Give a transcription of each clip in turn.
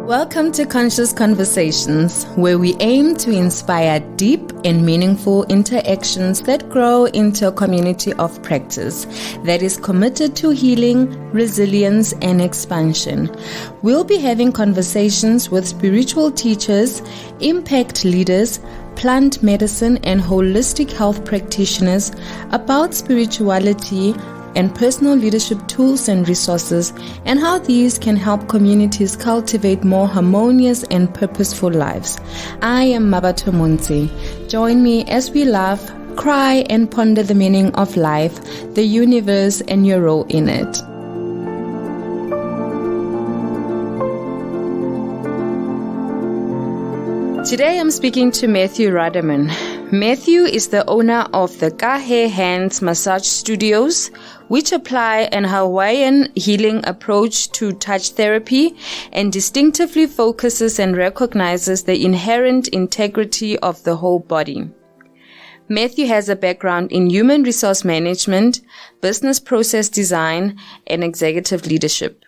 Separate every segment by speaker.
Speaker 1: Welcome to Conscious Conversations, where we aim to inspire deep and meaningful interactions that grow into a community of practice that is committed to healing, resilience, and expansion. We'll be having conversations with spiritual teachers, impact leaders, plant medicine, and holistic health practitioners about spirituality and personal leadership tools and resources, and how these can help communities cultivate more harmonious and purposeful lives. I am Mabato Munzi. Join me as we laugh, cry, and ponder the meaning of life, the universe, and your role in it. Today I'm speaking to Matthew Rademan. Matthew is the owner of the Kahe Hands Massage Studios, which apply an Hawaiian healing approach to touch therapy and distinctively focuses and recognizes the inherent integrity of the whole body. Matthew has a background in human resource management, business process design, and executive leadership.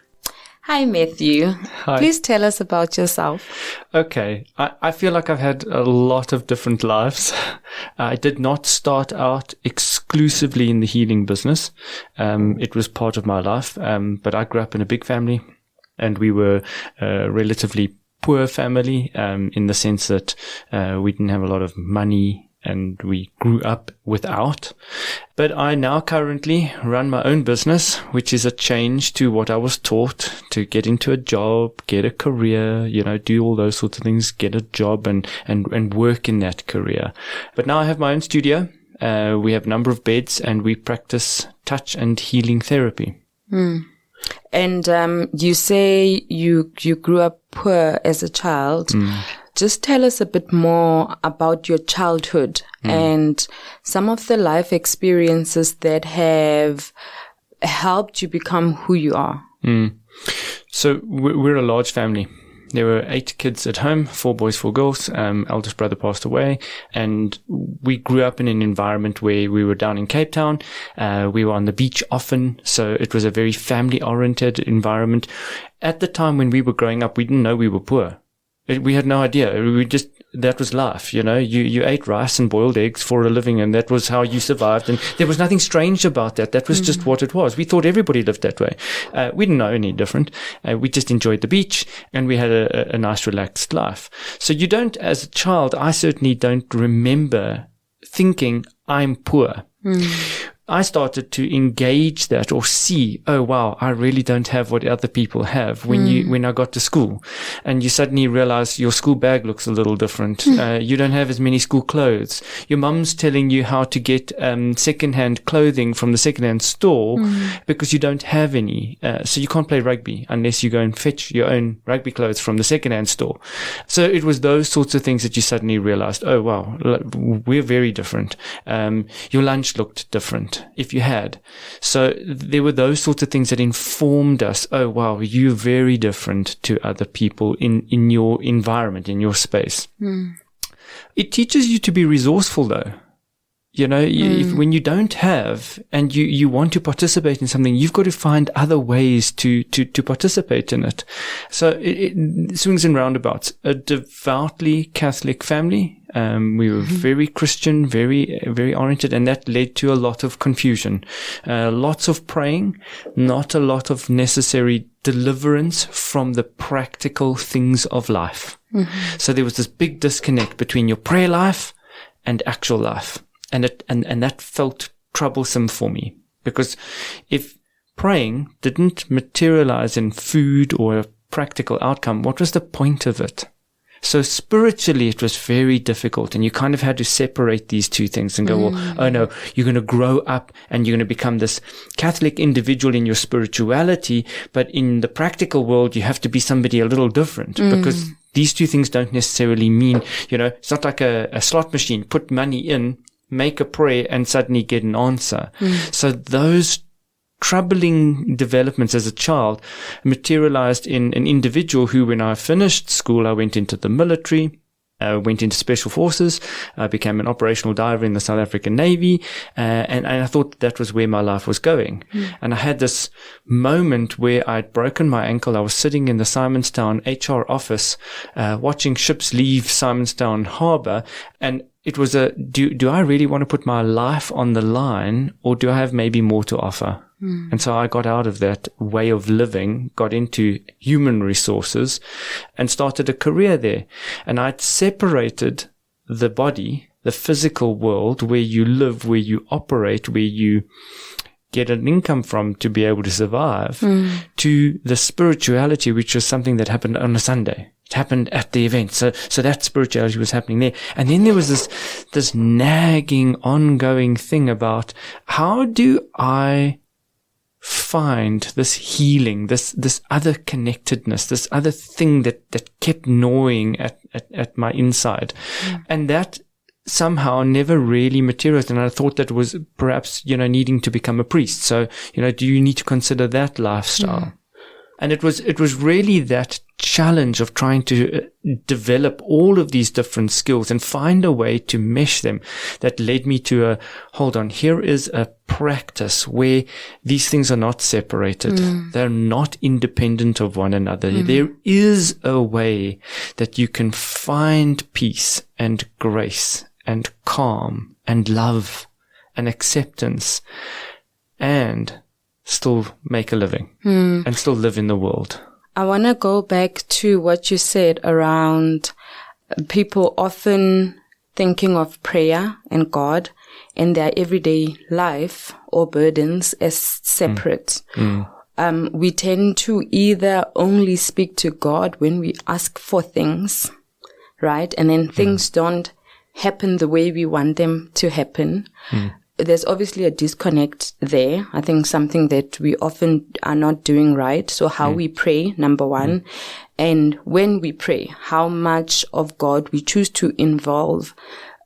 Speaker 1: Hi, Matthew.
Speaker 2: Hi.
Speaker 1: Please tell us about yourself.
Speaker 2: Okay. I feel like I've had a lot of different lives. I did not start out exclusively in the healing business. It was part of my life. But I grew up in a big family, and we were a relatively poor family, in the sense that, we didn't have a lot of money, and we grew up without. But I now currently run my own business, which is a change to what I was taught to get into a job, get a career, do all those sorts of things, get a job and work in that career. But now I have my own studio. We have a number of beds, and we practice touch and healing therapy.
Speaker 1: And you say you grew up poor as a child. Just tell us a bit more about your childhood and some of the life experiences that have helped you become who you are.
Speaker 2: So we're a large family. There were 8 kids at home, 4 boys, 4 girls. Eldest brother passed away, and we grew up in an environment where we were down in Cape Town. We were on the beach often, so it was a very family-oriented environment. At the time when we were growing up, we didn't know we were poor. We had no idea. That was life, You ate rice and boiled eggs for a living, and that was how you survived. And there was nothing strange about that. That was just what it was. We thought everybody lived that way. We didn't know any different. We just enjoyed the beach, and we had a nice, relaxed life. So you don't, as a child, I certainly don't remember thinking I'm poor. I started to engage that or see, oh wow, I really don't have what other people have when I got to school, and you suddenly realize your school bag looks a little different. You don't have as many school clothes. Your mum's telling you how to get secondhand clothing from the secondhand store because you don't have any. So you can't play rugby unless you go and fetch your own rugby clothes from the secondhand store. So it was those sorts of things that you suddenly realized, oh wow, we're very different. Your lunch looked different, if you had. So there were those sorts of things that informed us, oh wow, you're very different to other people in your environment, in your space. It teaches you to be resourceful though. When you don't have and you want to participate in something, you've got to find other ways to participate in it. So it swings and roundabouts. A devoutly Catholic family. We were very Christian, very, very oriented, and that led to a lot of confusion. Lots of praying, not a lot of necessary deliverance from the practical things of life. So there was this big disconnect between your prayer life and actual life. And that felt troublesome for me, because if praying didn't materialize in food or a practical outcome, what was the point of it? So spiritually, it was very difficult, and you kind of had to separate these two things and go, well, oh no, you're going to grow up and you're going to become this Catholic individual in your spirituality, but in the practical world, you have to be somebody a little different, because these two things don't necessarily mean, it's not like a slot machine. Put money in, make a prayer, and suddenly get an answer. So those troubling developments as a child materialized in an individual who, when I finished school, I went into the military. went into Special Forces, became an operational diver in the South African Navy, and I thought that was where my life was going. And I had this moment where I'd broken my ankle. I was sitting in the Simonstown HR office, watching ships leave Simonstown Harbour, and it was do I really want to put my life on the line, or do I have maybe more to offer? And so I got out of that way of living, got into human resources, and started a career there. And I'd separated the body, the physical world where you live, where you operate, where you get an income from to be able to survive, to the spirituality, which was something that happened on a Sunday. It happened at the event. So that spirituality was happening there. And then there was this nagging, ongoing thing about, how do I find this healing, this other connectedness, this other thing that kept gnawing at my inside. And that somehow never really materialized. And I thought that was perhaps, needing to become a priest. So, do you need to consider that lifestyle? And it was really that challenge of trying to develop all of these different skills and find a way to mesh them that led me to hold on, here is a practice where these things are not separated. They're not independent of one another. There is a way that you can find peace and grace and calm and love and acceptance and still make a living and still live in the world.
Speaker 1: I want to go back to what you said around people often thinking of prayer and God and their everyday life or burdens as separate. We tend to either only speak to God when we ask for things, right? And then things don't happen the way we want them to happen. There's obviously a disconnect there. I think something that we often are not doing right. So how we pray, number one, and when we pray, how much of God we choose to involve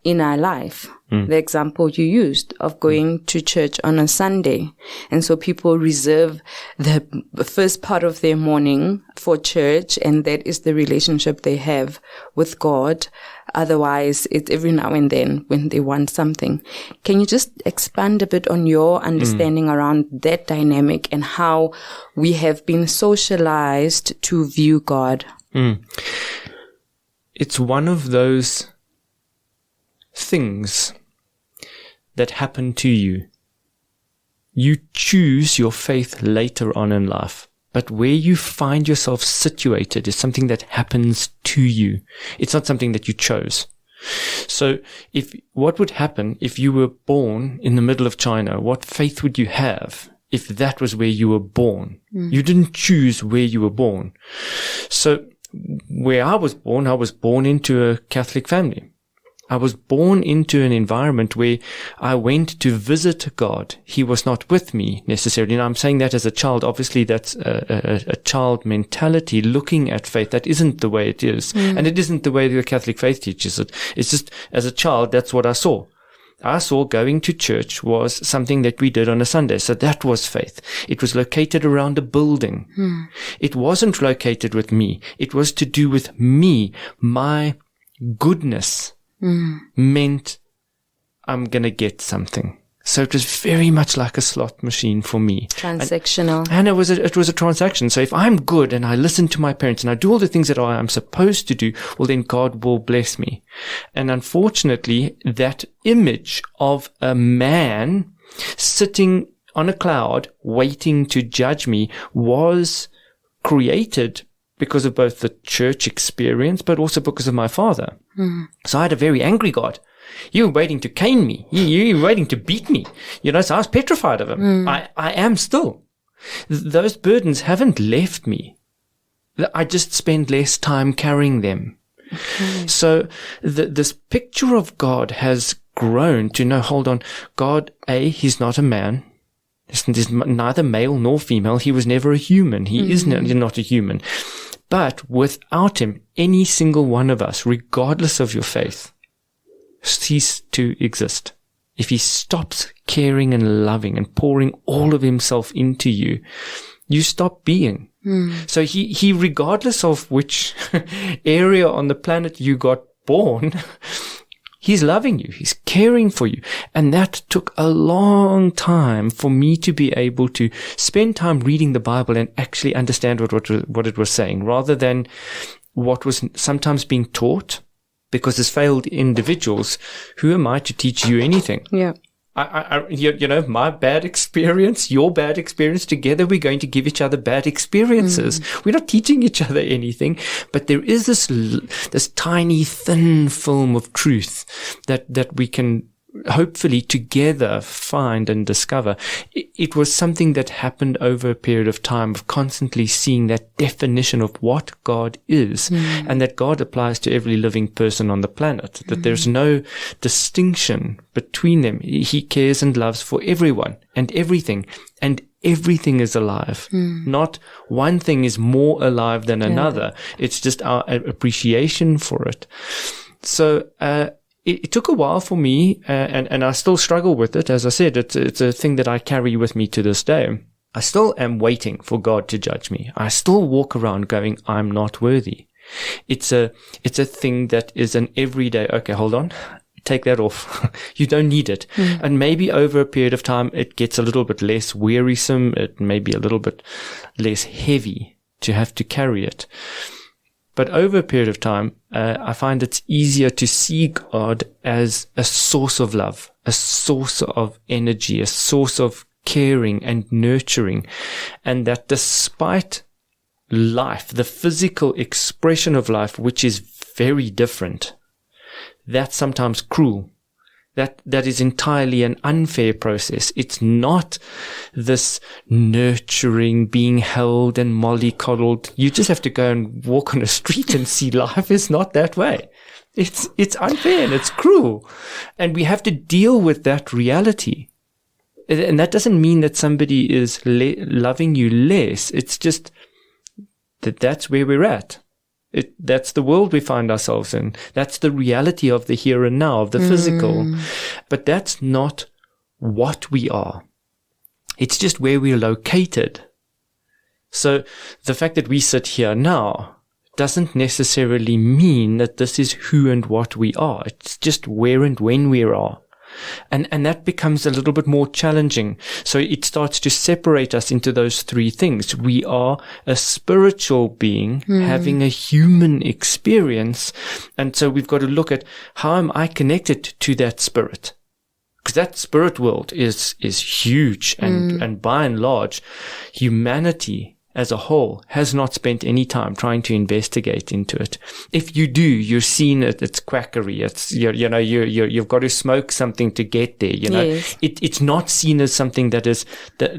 Speaker 1: in our life. The example you used of going to church on a Sunday. And so people reserve the first part of their morning for church, and that is the relationship they have with God. Otherwise, it's every now and then when they want something. Can you just expand a bit on your understanding around that dynamic and how we have been socialized to view God?
Speaker 2: It's one of those things that happen to you. You choose your faith later on in life, but where you find yourself situated is something that happens to you. It's not something that you chose. So what would happen if you were born in the middle of China? What faith would you have if that was where you were born? You didn't choose where you were born. So where I was born into a Catholic family. I was born into an environment where I went to visit God. He was not with me necessarily. And I'm saying that as a child. Obviously, that's a child mentality looking at faith. That isn't the way it is. And it isn't the way the Catholic faith teaches it. It's just, as a child, that's what I saw. I saw going to church was something that we did on a Sunday. So that was faith. It was located around a building. It wasn't located with me. It was to do with me, my goodness. Meant I'm going to get something. So it was very much like a slot machine for me.
Speaker 1: Transactional.
Speaker 2: And it was a transaction. So if I'm good and I listen to my parents and I do all the things that I'm supposed to do, well, then God will bless me. And unfortunately, that image of a man sitting on a cloud waiting to judge me was created because of both the church experience, but also because of my father. So I had a very angry God. You were waiting to cane me. You were waiting to beat me. So I was petrified of him. I am still. Those burdens haven't left me. I just spend less time carrying them. So this picture of God has grown to know, hold on, God, He's not a man. He's neither male nor female. He was never a human. He is not a human. But without Him, any single one of us, regardless of your faith, cease to exist. If He stops caring and loving and pouring all of Himself into you, you stop being. So he regardless of which area on the planet you got born, He's loving you. He's caring for you. And that took a long time for me to be able to spend time reading the Bible and actually understand what it was saying, rather than what was sometimes being taught. Because as failed individuals, who am I to teach you anything?
Speaker 1: Yeah.
Speaker 2: My bad experience, your bad experience, together we're going to give each other bad experiences. We're not teaching each other anything, but there is this tiny, thin film of truth that we can hopefully together find and discover. It was something that happened over a period of time of constantly seeing that definition of what God is, and that God applies to every living person on the planet, that there's no distinction between them. He cares and loves for everyone and everything is alive. Not one thing is more alive than another. It's just our appreciation for it. So, it took a while for me, and I still struggle with it. As I said, it's a thing that I carry with me to this day. I still am waiting for God to judge me. I still walk around going, I'm not worthy. It's a thing that is an everyday, okay, hold on, take that off. You don't need it. And maybe over a period of time, it gets a little bit less wearisome. It may be a little bit less heavy to have to carry it. But over a period of time, I find it's easier to see God as a source of love, a source of energy, a source of caring and nurturing. And that despite life, the physical expression of life, which is very different, that's sometimes cruel. That is entirely an unfair process. It's not this nurturing, being held and mollycoddled. You just have to go and walk on a street and see life is not that way. It's unfair and it's cruel. And we have to deal with that reality. And that doesn't mean that somebody is loving you less. It's just that's where we're at. That's the world we find ourselves in. That's the reality of the here and now, of the physical. But that's not what we are. It's just where we're located. So the fact that we sit here now doesn't necessarily mean that this is who and what we are. It's just where and when we are. And that becomes a little bit more challenging. So it starts to separate us into those three things. We are a spiritual being having a human experience. And so we've got to look at, how am I connected to that spirit? Because that spirit world is huge. And by and large, humanity as a whole has not spent any time trying to investigate into it. If you do, you're seeing it's quackery. It's, you've got to smoke something to get there,
Speaker 1: Yes.
Speaker 2: It's not seen as something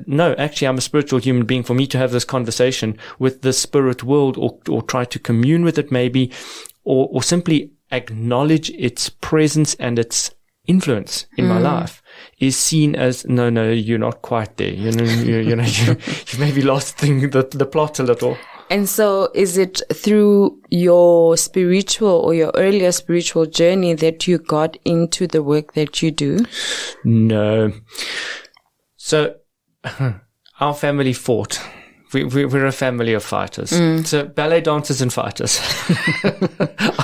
Speaker 2: no, actually I'm a spiritual human being. For me to have this conversation with the spirit world or try to commune with it maybe, or simply acknowledge its presence and its influence in my life is seen as, no, you're not quite there. You maybe lost the plot a little.
Speaker 1: And so is it through your spiritual or your earlier spiritual journey that you got into the work that you do?
Speaker 2: No. So our family fought. We're a family of fighters. So ballet dancers and fighters.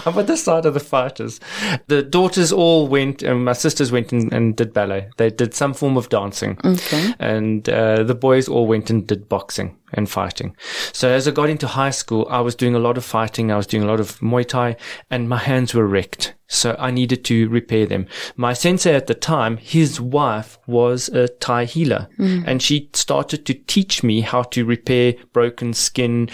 Speaker 2: I'm on the side of the fighters. The daughters all went, and my sisters went and did ballet. They did some form of dancing. Okay. And the boys all went and did boxing and fighting. So as I got into high school, I was doing a lot of fighting. I was doing a lot of Muay Thai, and my hands were wrecked. So I needed to repair them. My sensei at the time, his wife was a Thai healer, and she started to teach me how to repair broken skin,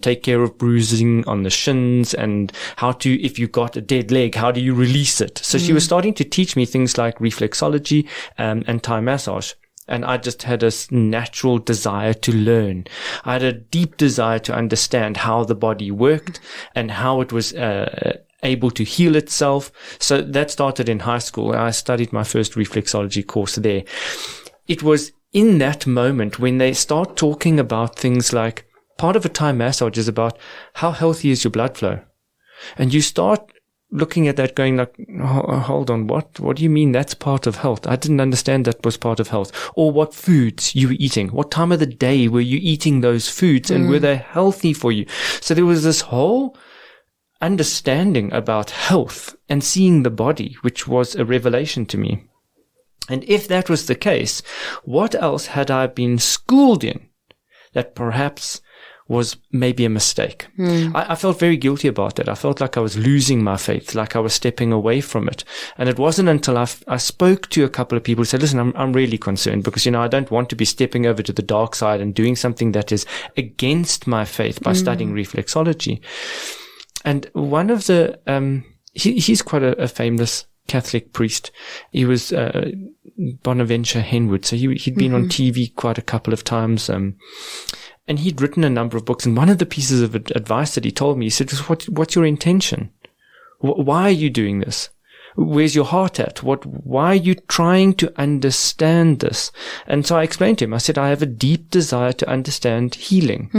Speaker 2: take care of bruising on the shins, and how to, if you got a dead leg, how do you release it? So she was starting to teach me things like reflexology and Thai massage. And I just had a natural desire to learn. I had a deep desire to understand how the body worked and how it was able to heal itself. So that started in high school. I studied my first reflexology course there. It was in that moment when they start talking about things like, part of a Thai massage is about how healthy is your blood flow. And you start looking at that going like, hold on, what do you mean that's part of health? I didn't understand that was part of health. Or what foods you were eating. What time of the day were you eating those foods, and were they healthy for you? So there was this whole understanding about health and seeing the body, which was a revelation to me. And if that was the case, what else had I been schooled in that perhaps was maybe a mistake? I felt very guilty about that. I felt like I was losing my faith, like I was stepping away from it. And it wasn't until I spoke to a couple of people who said, listen, I'm really concerned because, I don't want to be stepping over to the dark side and doing something that is against my faith by studying reflexology. And one of the, he's quite a famous Catholic priest. He was Bonaventure Henwood. So he'd been on TV quite a couple of times. And he'd written a number of books. And one of the pieces of advice that he told me, he said, what's your intention? Why are you doing this? Where's your heart at? Why are you trying to understand this? And so I explained to him, I said, I have a deep desire to understand healing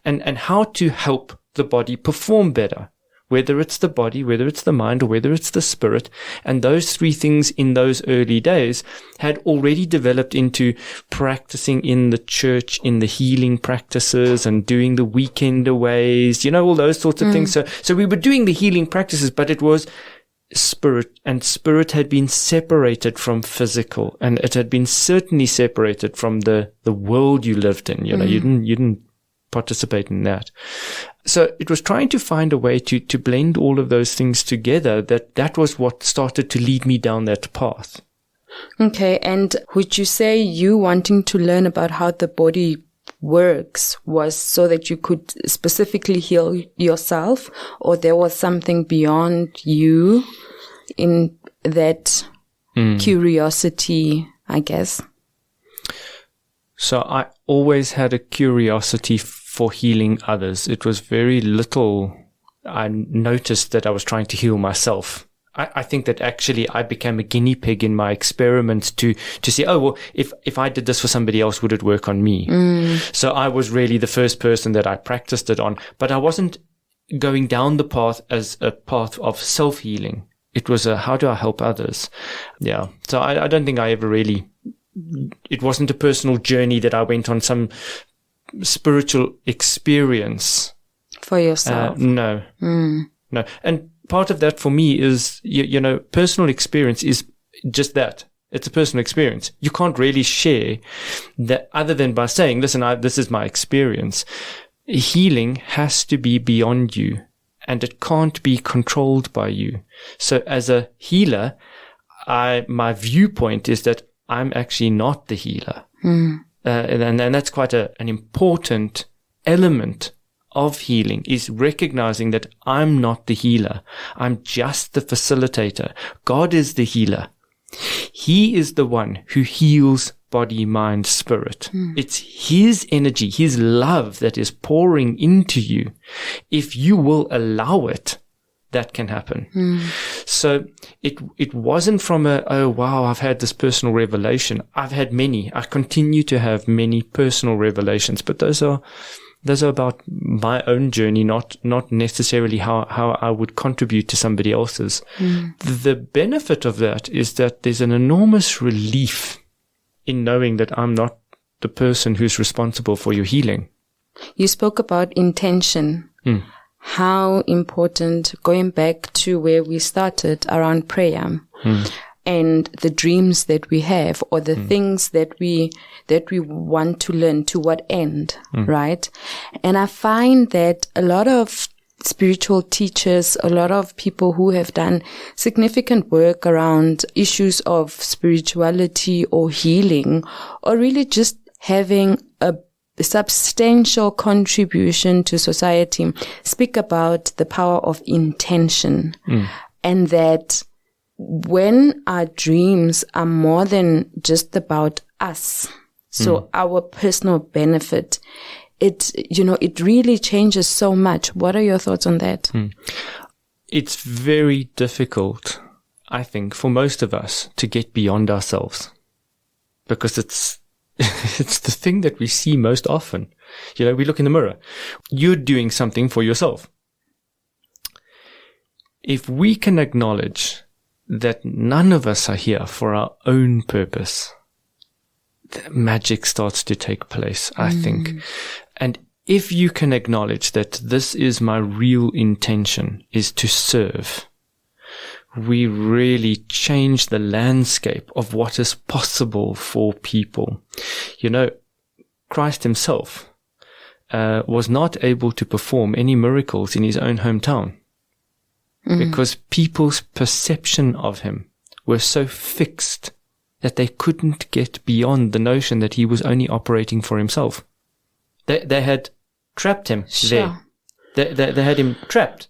Speaker 2: and how to help the body perform better. Whether it's the body, whether it's the mind, or whether it's the spirit. And those three things in those early days had already developed into practicing in the church, in the healing practices and doing the weekend aways, all those sorts of things. So we were doing the healing practices, but it was spirit, and spirit had been separated from physical, and it had been certainly separated from the world you lived in. You didn't participate in that. So it was trying to find a way to blend all of those things together. That was what started to lead me down that path.
Speaker 1: Okay. And would you say you wanting to learn about how the body works was so that you could specifically heal yourself, or there was something beyond you in that curiosity, I guess?
Speaker 2: So I always had a curiosity for healing others. It was very little I noticed that I was trying to heal myself. I think that actually I became a guinea pig in my experiments to see, if I did this for somebody else, would it work on me? So I was really the first person that I practiced it on, but I wasn't going down the path as a path of self-healing. It was how do I help others? Yeah. So I don't think I ever really, it wasn't a personal journey that I went on some spiritual experience.
Speaker 1: For yourself?
Speaker 2: No. No. And part of that for me is, personal experience is just that. It's a personal experience. You can't really share that other than by saying, listen, this is my experience. Healing has to be beyond you, and it can't be controlled by you. So as a healer, my viewpoint is that I'm actually not the healer. And that's quite an important element of healing, is recognizing that I'm not the healer. I'm just the facilitator. God is the healer. He is the one who heals body, mind, spirit. It's His energy, His love that is pouring into you. If you will allow it, that can happen. So it wasn't from I've had this personal revelation. I've had many. I continue to have many personal revelations, but those are about my own journey, not necessarily how I would contribute to somebody else's. The benefit of that is that there's an enormous relief in knowing that I'm not the person who's responsible for your healing.
Speaker 1: You spoke about intention. How important, going back to where we started around prayer and the dreams that we have, or the things that we want to learn, to what end, right? And I find that a lot of spiritual teachers, a lot of people who have done significant work around issues of spirituality or healing, or really just having a substantial contribution to society, speak about the power of intention, and that when our dreams are more than just about us, so our personal benefit, it really changes so much. What are your thoughts on that?
Speaker 2: It's very difficult, I think, for most of us to get beyond ourselves, because it's the thing that we see most often. We look in the mirror. You're doing something for yourself. If we can acknowledge that none of us are here for our own purpose, the magic starts to take place, I think. And if you can acknowledge that this is my real intention, is to serve, we really change the landscape of what is possible for people. You know, Christ himself was not able to perform any miracles in his own hometown because people's perception of him were so fixed that they couldn't get beyond the notion that he was only operating for himself. They had trapped him there. They had him trapped.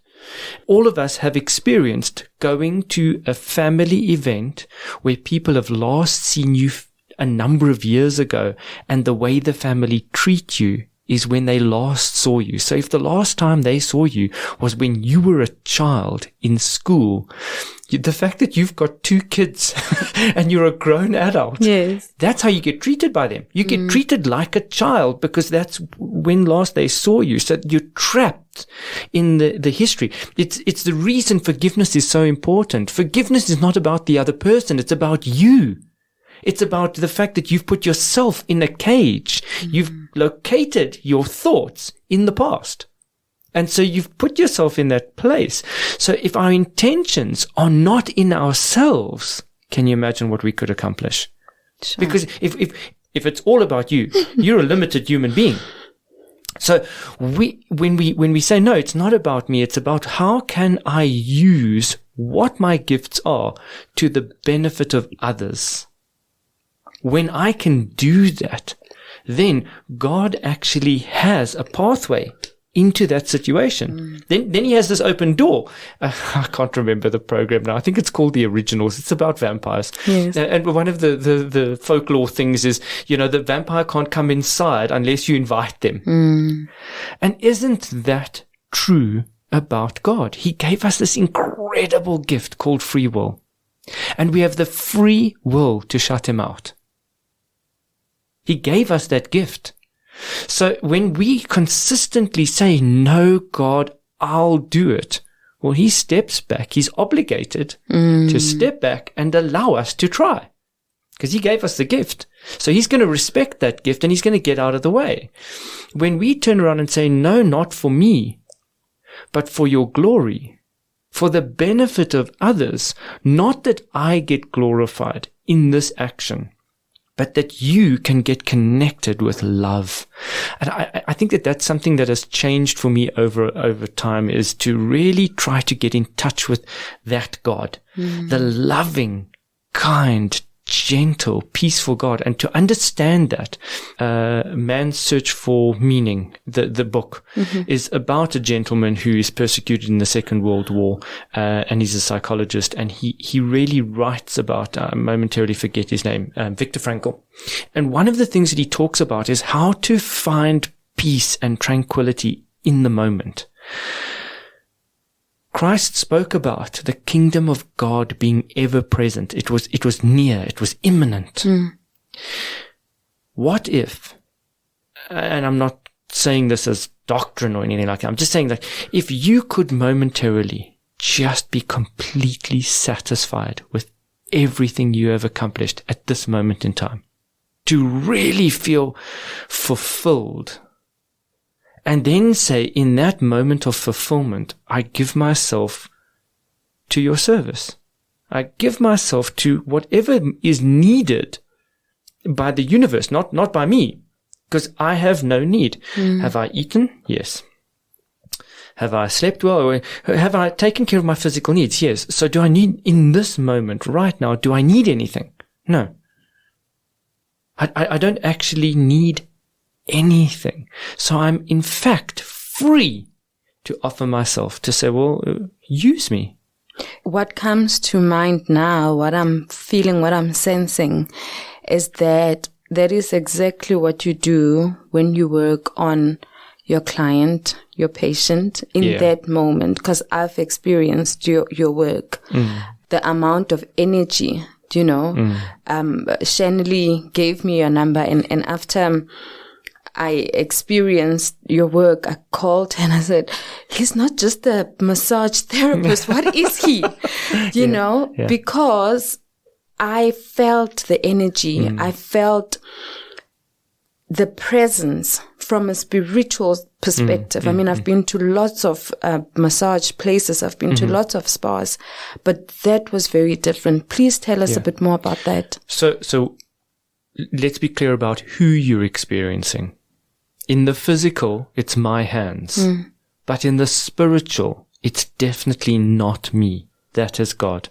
Speaker 2: All of us have experienced going to a family event where people have last seen you a number of years ago, and the way the family treat you is when they last saw you. So if the last time they saw you was when you were a child in school, the fact that you've got 2 kids and you're a grown adult,
Speaker 1: yes,
Speaker 2: that's how you get treated by them. You get treated like a child because that's when last they saw you. So you're trapped in the history. It's the reason forgiveness is so important. Forgiveness is not about the other person. It's about you. It's about the fact that you've put yourself in a cage. You've located your thoughts in the past. And so you've put yourself in that place. So if our intentions are not in ourselves, can you imagine what we could accomplish?
Speaker 1: Sure.
Speaker 2: Because if it's all about you, you're a limited human being. So when we say, no, it's not about me, it's about how can I use what my gifts are to the benefit of others. When I can do that, then God actually has a pathway into that situation. Then he has this open door. I can't remember the program now. I think it's called The Originals. It's about vampires.
Speaker 1: Yes.
Speaker 2: And one of the folklore things is, the vampire can't come inside unless you invite them. And isn't that true about God? He gave us this incredible gift called free will. And we have the free will to shut him out. He gave us that gift. So when we consistently say, no, God, I'll do it, well, he steps back. He's obligated to step back and allow us to try because he gave us the gift. So he's going to respect that gift and he's going to get out of the way. When we turn around and say, no, not for me, but for your glory, for the benefit of others, not that I get glorified in this action, but that you can get connected with love. And I think that that's something that has changed for me over time, is to really try to get in touch with that God, the loving, kind, gentle, peaceful God, and to understand that Man's Search for Meaning, the book, is about a gentleman who is persecuted in the Second World War, and he's a psychologist, and he really writes about, I momentarily forget his name, Viktor Frankl. And one of the things that he talks about is how to find peace and tranquility in the moment. Christ spoke about the kingdom of God being ever present. It was near. It was imminent. What if, and I'm not saying this as doctrine or anything like that, I'm just saying that if you could momentarily just be completely satisfied with everything you have accomplished at this moment in time, to really feel fulfilled, and then say, in that moment of fulfillment, I give myself to your service. I give myself to whatever is needed by the universe, not by me, because I have no need. Have I eaten? Yes. Have I slept well? Have I taken care of my physical needs? Yes. So do I need, in this moment, right now, do I need anything? No. I don't actually need anything. So I'm in fact free to offer myself, to say, well, use me.
Speaker 1: What comes to mind now, what I'm feeling, what I'm sensing, is that is exactly what you do when you work on your client, your patient, in that moment. Because I've experienced your work, the amount of energy, Shanley gave me your number, and after I experienced your work, I called and I said, he's not just a massage therapist. What is he? Because I felt the energy. I felt the presence from a spiritual perspective. I mean, I've been to lots of massage places. I've been to lots of spas, but that was very different. Please tell us a bit more about that.
Speaker 2: So let's be clear about who you're experiencing. In the physical, it's my hands. But in the spiritual, it's definitely not me. That is God.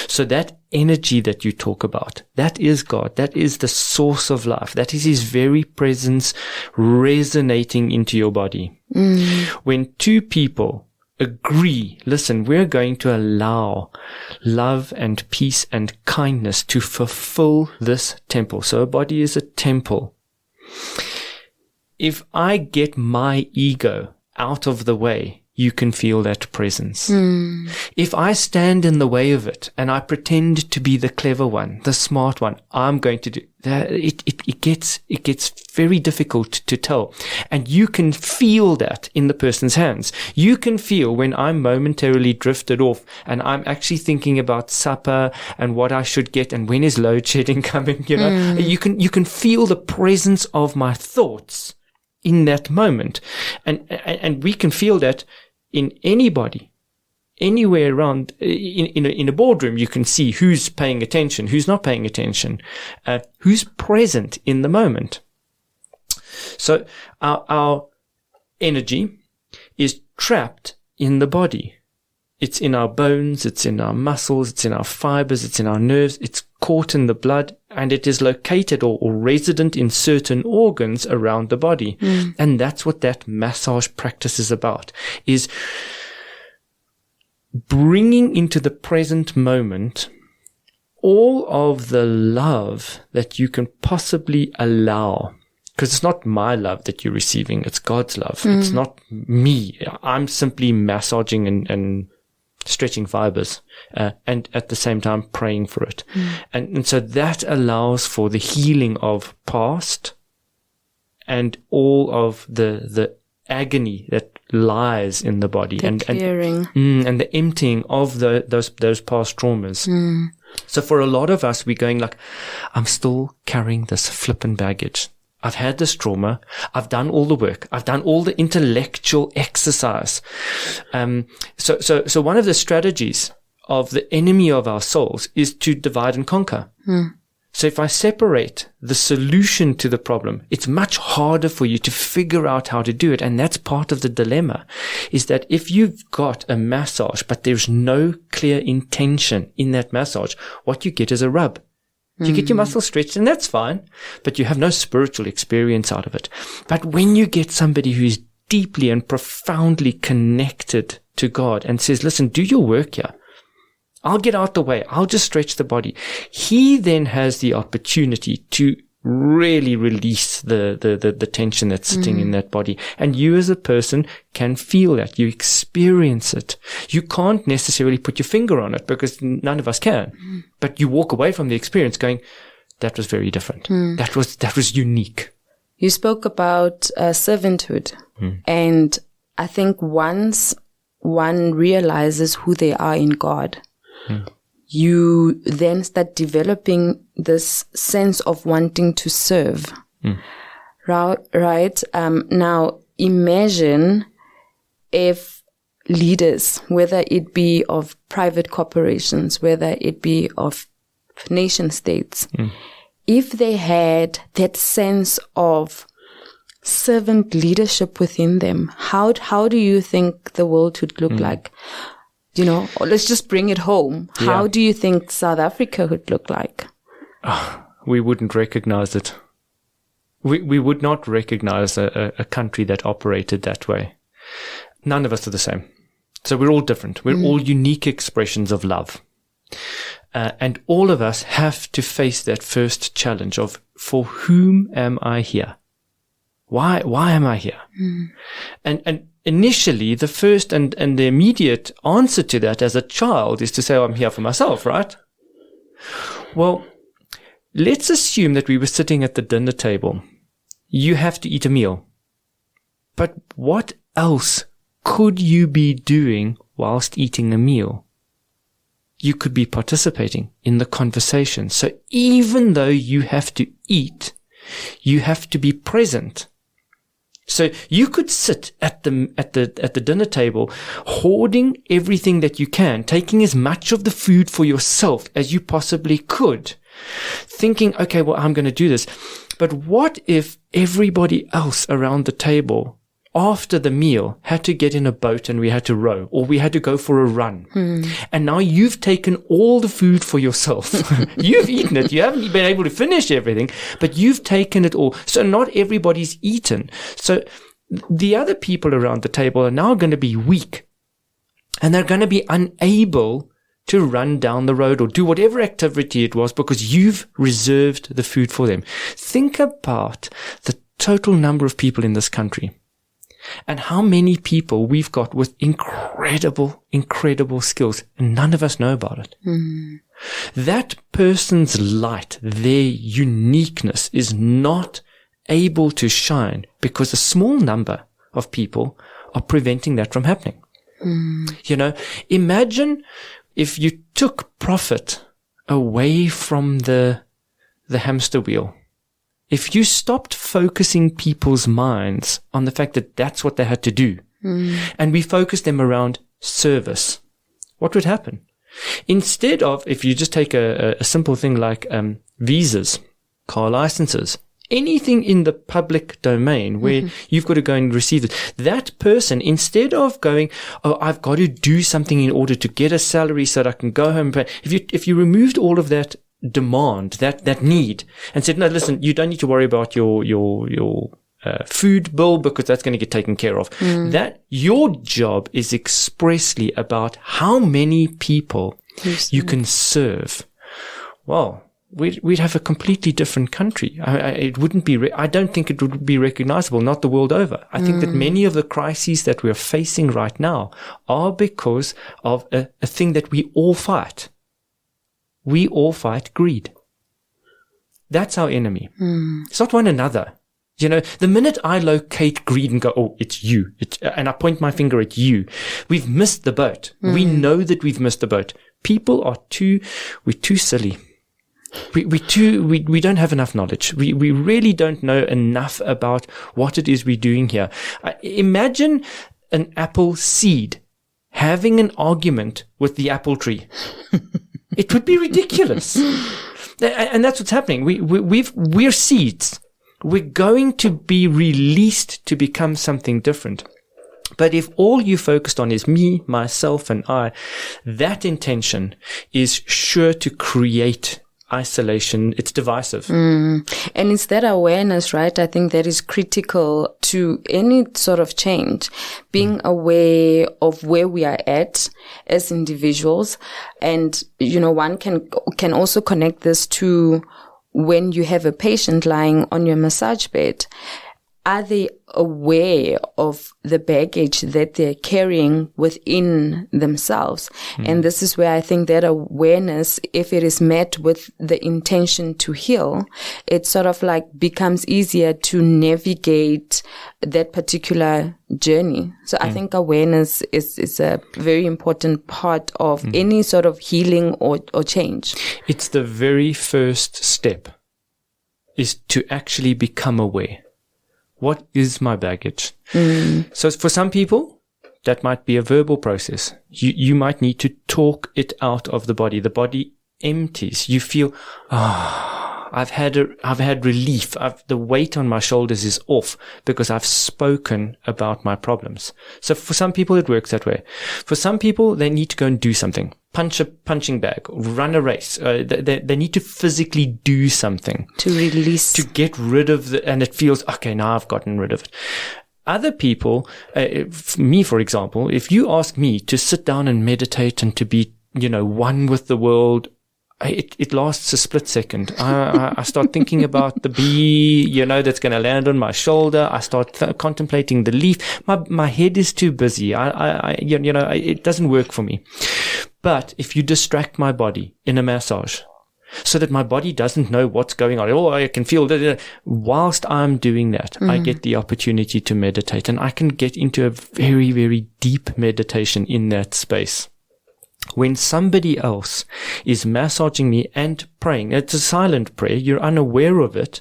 Speaker 2: So that energy that you talk about, that is God. That is the source of life. That is His very presence resonating into your body. When two people agree, listen, we're going to allow love and peace and kindness to fulfill this temple. So a body is a temple. If I get my ego out of the way, you can feel that presence. If I stand in the way of it and I pretend to be the clever one, the smart one, I'm going to do that. It gets very difficult to tell. And you can feel that in the person's hands. You can feel when I'm momentarily drifted off and I'm actually thinking about supper and what I should get and when is load shedding coming, you can feel the presence of my thoughts in that moment. And we can feel that in anybody, anywhere around, in a boardroom, you can see who's paying attention, who's not paying attention, who's present in the moment. So our energy is trapped in the body. It's in our bones, it's in our muscles, it's in our fibers, it's in our nerves, it's caught in the blood, and it is located or resident in certain organs around the body. And that's what that massage practice is about, is bringing into the present moment all of the love that you can possibly allow. Because it's not my love that you're receiving, it's God's love. It's not me. I'm simply massaging and stretching fibers, and at the same time praying for it. And so that allows for the healing of past and all of the agony that lies in the body, and the emptying of those past traumas. So for a lot of us, we're going like, I'm still carrying this flippin' baggage. I've had this trauma. I've done all the work. I've done all the intellectual exercise. So one of the strategies of the enemy of our souls is to divide and conquer. So if I separate the solution to the problem, it's much harder for you to figure out how to do it. And that's part of the dilemma, is that if you've got a massage, but there's no clear intention in that massage, what you get is a rub. You get your muscles stretched, and that's fine, but you have no spiritual experience out of it. But when you get somebody who's deeply and profoundly connected to God and says, listen, do your work here. I'll get out the way. I'll just stretch the body. He then has the opportunity to really release the tension that's sitting in that body. And you as a person can feel that. You experience it. You can't necessarily put your finger on it because none of us can. But you walk away from the experience going, that was very different. That was unique.
Speaker 1: You spoke about servanthood. And I think once one realizes who they are in God, you then start developing this sense of wanting to serve. Right? Now, imagine if leaders, whether it be of private corporations, whether it be of nation states, if they had that sense of servant leadership within them, how do you think the world would look like? Or let's just bring it home. How do you think South Africa would look like?
Speaker 2: We wouldn't recognize it. We would not recognize a country that operated that way. None of us are the same. So we're all different. We're all unique expressions of love. And all of us have to face that first challenge of, for whom am I here? Why am I here? And initially, the first and the immediate answer to that as a child is to say, I'm here for myself, right? Well, let's assume that we were sitting at the dinner table. You have to eat a meal. But what else could you be doing whilst eating a meal? You could be participating in the conversation. So even though you have to eat, you have to be present So you could sit at the dinner table, hoarding everything that you can, taking as much of the food for yourself as you possibly could, thinking, okay, well, I'm going to do this. But what if everybody else around the table after the meal had to get in a boat and we had to row, or we had to go for a run? And now you've taken all the food for yourself. You've eaten it. You haven't been able to finish everything, but you've taken it all. So not everybody's eaten. So the other people around the table are now going to be weak, and they're going to be unable to run down the road or do whatever activity it was because you've reserved the food for them. Think about the total number of people in this country and how many people we've got with incredible, incredible skills, and none of us know about it. That person's light, their uniqueness, is not able to shine because a small number of people are preventing that from happening. You know, imagine if you took profit away from the hamster wheel. If you stopped focusing people's minds on the fact that that's what they had to do, and we focused them around service, what would happen? Instead of, if you just take a simple thing like visas, car licenses, anything in the public domain where you've got to go and receive it, that person, instead of going, oh, I've got to do something in order to get a salary so that I can go home, but if you removed all of that demand, that need, and said, no, listen, you don't need to worry about your food bill because that's going to get taken care of. That your job is expressly about how many people you can serve. Well, we'd have a completely different country. It wouldn't be, I don't think it would be recognizable, not the world over. I think that many of the crises that we're facing right now are because of a thing that we all fight. We all fight greed. That's our enemy. It's not one another. You know, the minute I locate greed and go, oh, it's you, and I point my finger at you, we've missed the boat. We know that we've missed the boat. People are we're too silly. We don't have enough knowledge. We really don't know enough about what it is we're doing here. Imagine an apple seed having an argument with the apple tree. It would be ridiculous. And that's what's happening. We're seeds. We're going to be released to become something different. But if all you focused on is me, myself, and I, that intention is sure to create isolation. It's divisive.
Speaker 1: And it's that awareness, right? I think that is critical to any sort of change. Being aware of where we are at as individuals. And, you know, one can also connect this to when you have a patient lying on your massage bed. Are they aware of the baggage that they're carrying within themselves? And this is where I think that awareness, if it is met with the intention to heal, it sort of like becomes easier to navigate that particular journey. So I think awareness is a very important part of any sort of healing or change.
Speaker 2: It's the very first step, is to actually become aware. What is my baggage? So for some people, that might be a verbal process. You might need to talk it out of the body. The body empties. You feel, I've had relief. The weight on my shoulders is off because I've spoken about my problems. So for some people, it works that way. For some people, they need to go and do something. Punch a punching bag, run a race. They need to physically do something.
Speaker 1: To release.
Speaker 2: To get rid of and it feels, okay, now I've gotten rid of it. Other people, me, for example, if you ask me to sit down and meditate and to be, one with the world, it lasts a split second. I start thinking about the bee, that's going to land on my shoulder. I start contemplating the leaf. My head is too busy. It doesn't work for me. But if you distract my body in a massage so that my body doesn't know what's going on, I can feel that whilst I'm doing that, I get the opportunity to meditate, and I can get into a very, very deep meditation in that space. When somebody else is massaging me and praying, it's a silent prayer, you're unaware of it.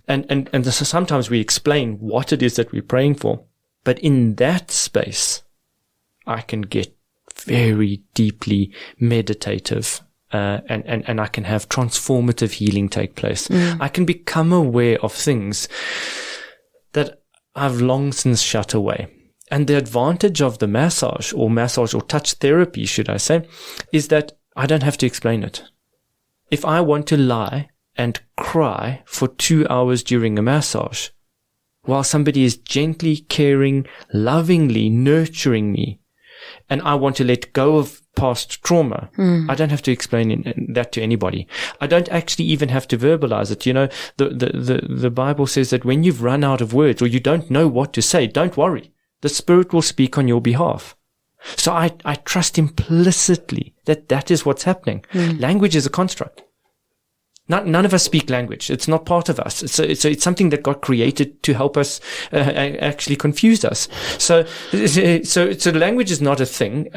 Speaker 2: And so sometimes we explain what it is that we're praying for. But in that space, I can get very deeply meditative, and I can have transformative healing take place. I can become aware of things that I've long since shut away. And the advantage of the massage or touch therapy, should I say, is that I don't have to explain it. If I want to lie and cry for 2 hours during a massage, while somebody is gently, caring, lovingly nurturing me, and I want to let go of past trauma, I don't have to explain that to anybody. I don't actually even have to verbalize it. You know, the Bible says that when you've run out of words or you don't know what to say, don't worry. The Spirit will speak on your behalf. So I trust implicitly that is what's happening. Language is a construct. None of us speak language. It's not part of us. It's something that got created to help us actually confuse us. So language is not a thing.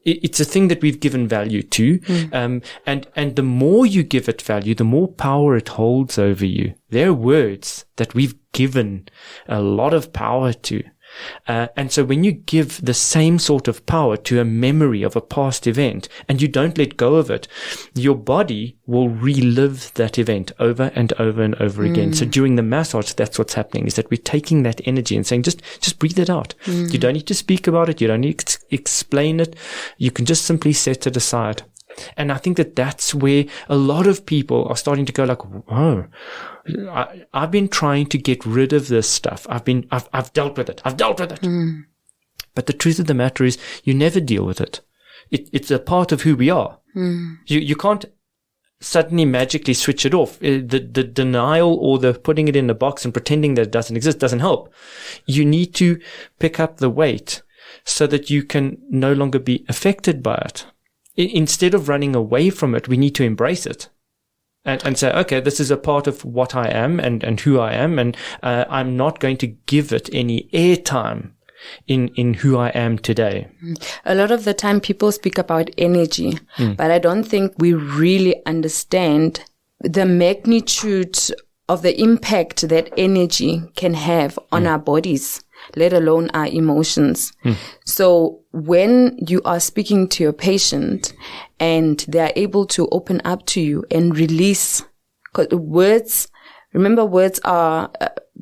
Speaker 2: It's a thing that we've given value to. And the more you give it value, the more power it holds over you. They're words that we've given a lot of power to. And so when you give the same sort of power to a memory of a past event and you don't let go of it, your body will relive that event over and over and over again. So during the massage, that's what's happening, is that we're taking that energy and saying, just breathe it out. You don't need to speak about it. You don't need to explain it. You can just simply set it aside. And I think that's where a lot of people are starting to go like, oh, I've been trying to get rid of this stuff. I've dealt with it. But the truth of the matter is you never deal with it. It's a part of who we are. You can't suddenly magically switch it off. The denial or the putting it in a box and pretending that it doesn't exist doesn't help. You need to pick up the weight so that you can no longer be affected by it. Instead of running away from it, we need to embrace it and say, okay, this is a part of what I am and who I am. And I'm not going to give it any airtime in who I am today.
Speaker 1: A lot of the time people speak about energy, but I don't think we really understand the magnitude of the impact that energy can have on our bodies, let alone our emotions. So when you are speaking to your patient and they are able to open up to you and release, 'cause words are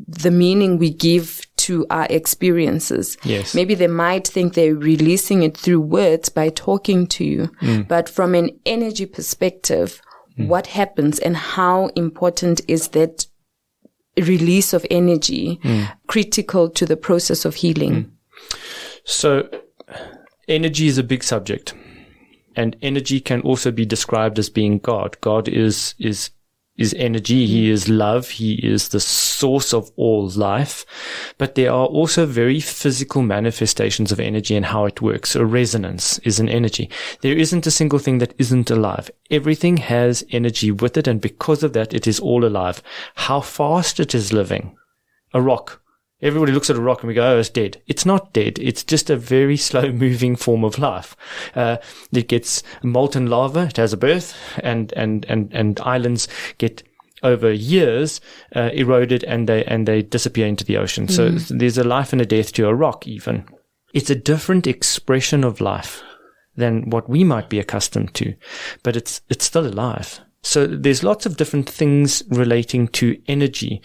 Speaker 1: the meaning we give to our experiences.
Speaker 2: Yes.
Speaker 1: Maybe they might think they're releasing it through words by talking to you, but from an energy perspective, what happens and how important is that release of energy critical to the process of healing?
Speaker 2: So energy is a big subject, and energy can also be described as being God. God is energy. He is love. He is the source of all life. But there are also very physical manifestations of energy and how it works. So resonance is an energy. There isn't a single thing that isn't alive. Everything has energy with it, and because of that, it is all alive. How fast it is living. A rock. Everybody looks at a rock and we go, oh, it's dead. It's not dead. It's just a very slow moving form of life. It gets molten lava. It has a birth, and islands get over years, eroded, and they disappear into the ocean. So there's a life and a death to a rock even. It's a different expression of life than what we might be accustomed to, but it's still alive. So there's lots of different things relating to energy.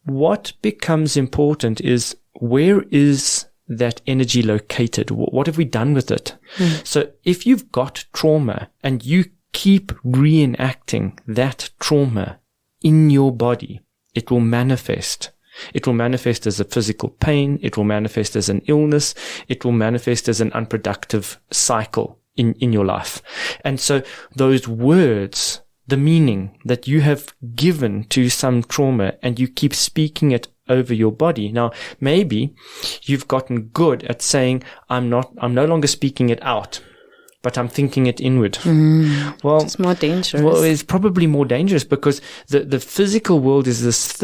Speaker 2: What becomes important is, where is that energy located? What have we done with it? So if you've got trauma and you keep reenacting that trauma in your body, it will manifest. It will manifest as a physical pain. It will manifest as an illness. It will manifest as an unproductive cycle in your life. And so those words, the meaning that you have given to some trauma, and you keep speaking it over your body. Now, maybe you've gotten good at saying, I'm no longer speaking it out, but I'm thinking it inward. Well,
Speaker 1: it's more dangerous.
Speaker 2: Well, it's probably more dangerous because the physical world is this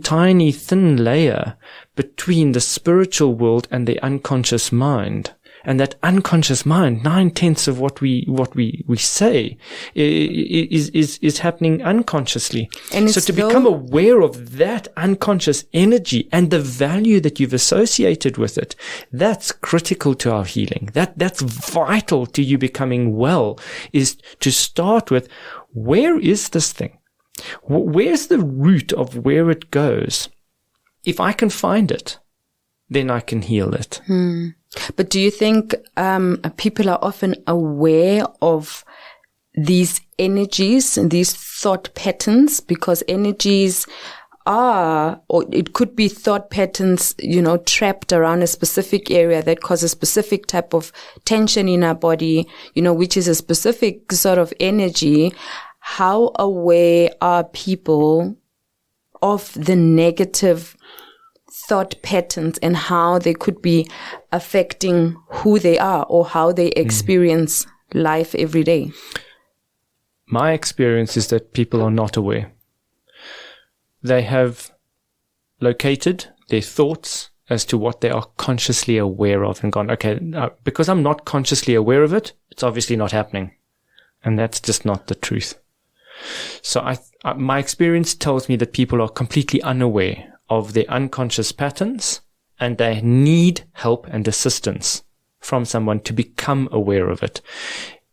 Speaker 2: tiny, thin layer between the spiritual world and the unconscious mind. And that unconscious mind, 9/10 of what we say is happening unconsciously.
Speaker 1: And
Speaker 2: so to become aware of that unconscious energy and the value that you've associated with it, that's critical to our healing. That's vital to you becoming well, is to start with, where is this thing? Where's the root of where it goes? If I can find it, then I can heal it.
Speaker 1: But do you think people are often aware of these energies and these thought patterns? Because energies are, or it could be thought patterns, trapped around a specific area that cause a specific type of tension in our body, which is a specific sort of energy. How aware are people of the negative thought patterns and how they could be affecting who they are or how they experience life every day?
Speaker 2: My experience is that people are not aware. They have located their thoughts as to what they are consciously aware of and gone, okay, because I'm not consciously aware of it, it's obviously not happening. And that's just not the truth. So my experience tells me that people are completely unaware of their unconscious patterns, and they need help and assistance from someone to become aware of it.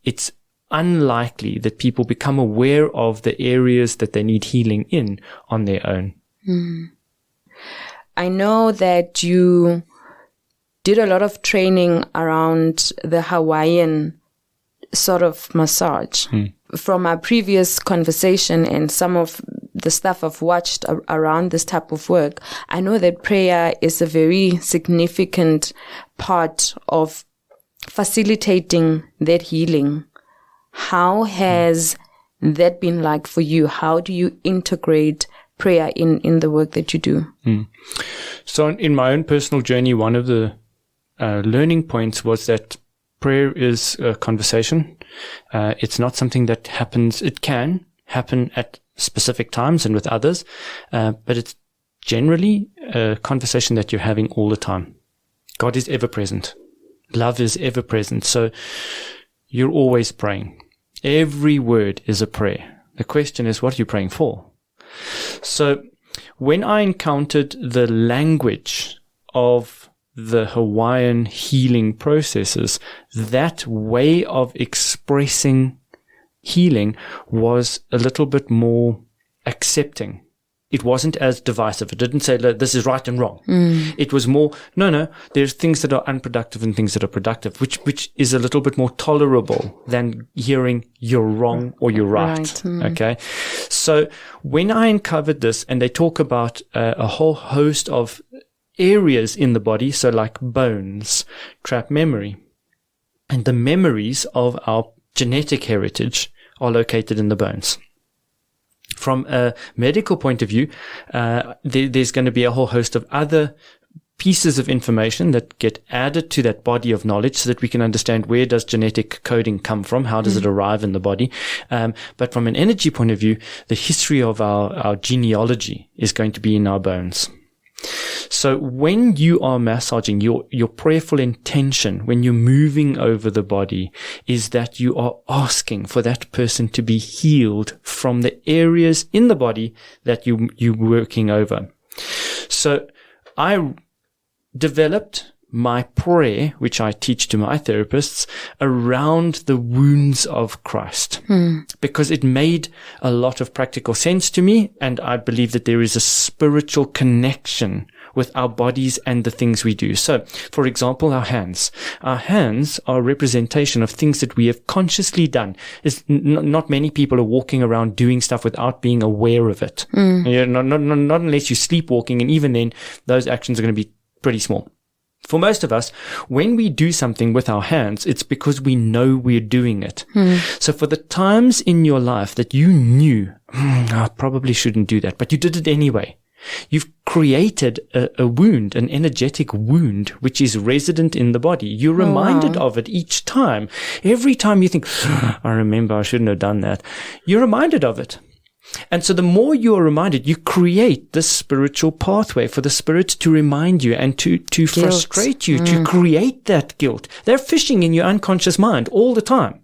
Speaker 2: It's unlikely that people become aware of the areas that they need healing in on their own.
Speaker 1: I know that you did a lot of training around the Hawaiian sort of massage. From our previous conversation and some of the stuff I've watched around this type of work, I know that prayer is a very significant part of facilitating that healing. How has that been like for you? How do you integrate prayer in the work that you do?
Speaker 2: So in my own personal journey, one of the learning points was that prayer is a conversation. It's not something that happens. It can happen at specific times and with others, but it's generally a conversation that you're having all the time. God is ever present. Love is ever present. So you're always praying. Every word is a prayer. The question is, what are you praying for? So when I encountered the language of the Hawaiian healing processes, that way of expressing healing was a little bit more accepting. It wasn't as divisive. It didn't say that this is right and wrong. It was more, no, there's things that are unproductive and things that are productive, which is a little bit more tolerable than hearing you're wrong or you're right. Okay. So when I uncovered this, and they talk about a whole host of areas in the body, so like bones, trap memory, and the memories of our genetic heritage are located in the bones. From a medical point of view, there's going to be a whole host of other pieces of information that get added to that body of knowledge so that we can understand where does genetic coding come from, how does it arrive in the body. But from an energy point of view, the history of our genealogy is going to be in our bones. So when you are massaging, your prayerful intention when you're moving over the body is that you are asking for that person to be healed from the areas in the body that you're working over. So I developed my prayer, which I teach to my therapists, around the wounds of Christ, because it made a lot of practical sense to me, and I believe that there is a spiritual connection with our bodies and the things we do. So, for example, our hands. Our hands are a representation of things that we have consciously done. Not many people are walking around doing stuff without being aware of it. Not unless you're sleepwalking, and even then, those actions are going to be pretty small. For most of us, when we do something with our hands, it's because we know we're doing it. So for the times in your life that you knew, I probably shouldn't do that, but you did it anyway, you've created a wound, an energetic wound, which is resident in the body. You're reminded of it each time. Every time you think, I remember I shouldn't have done that, you're reminded of it. And so the more you are reminded, you create this spiritual pathway for the spirit to remind you and to frustrate you, to create that guilt. They're fishing in your unconscious mind all the time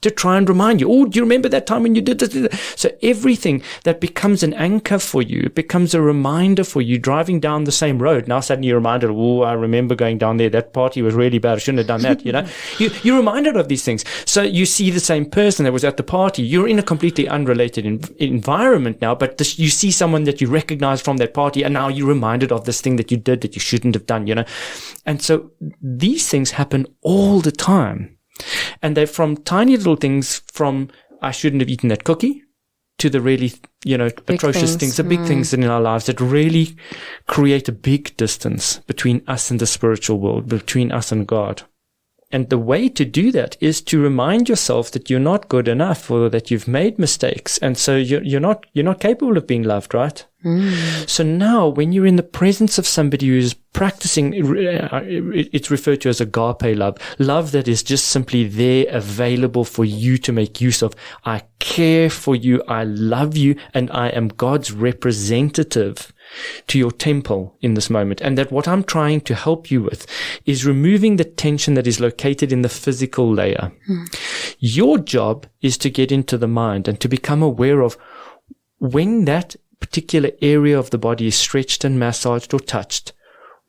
Speaker 2: to try and remind you, oh, do you remember that time when you did this? So everything that becomes an anchor for you, it becomes a reminder for you driving down the same road. Now suddenly you're reminded, oh, I remember going down there. That party was really bad. I shouldn't have done that, you know. You're reminded of these things. So you see the same person that was at the party. You're in a completely unrelated environment now, but you see someone that you recognize from that party, and now you're reminded of this thing that you did that you shouldn't have done, you know. And so these things happen all the time. And they're from tiny little things, from I shouldn't have eaten that cookie, to the really, you know, atrocious things, the big things in our lives that really create a big distance between us and the spiritual world, between us and God. And the way to do that is to remind yourself that you're not good enough, or that you've made mistakes. And so you're not capable of being loved, right? So now when you're in the presence of somebody who's practicing, it's referred to as agape love that is just simply there, available for you to make use of. I care for you, I love you, and I am God's representative to your temple in this moment. And that what I'm trying to help you with is removing the tension that is located in the physical layer. Your job is to get into the mind and to become aware of when that particular area of the body is stretched and massaged or touched,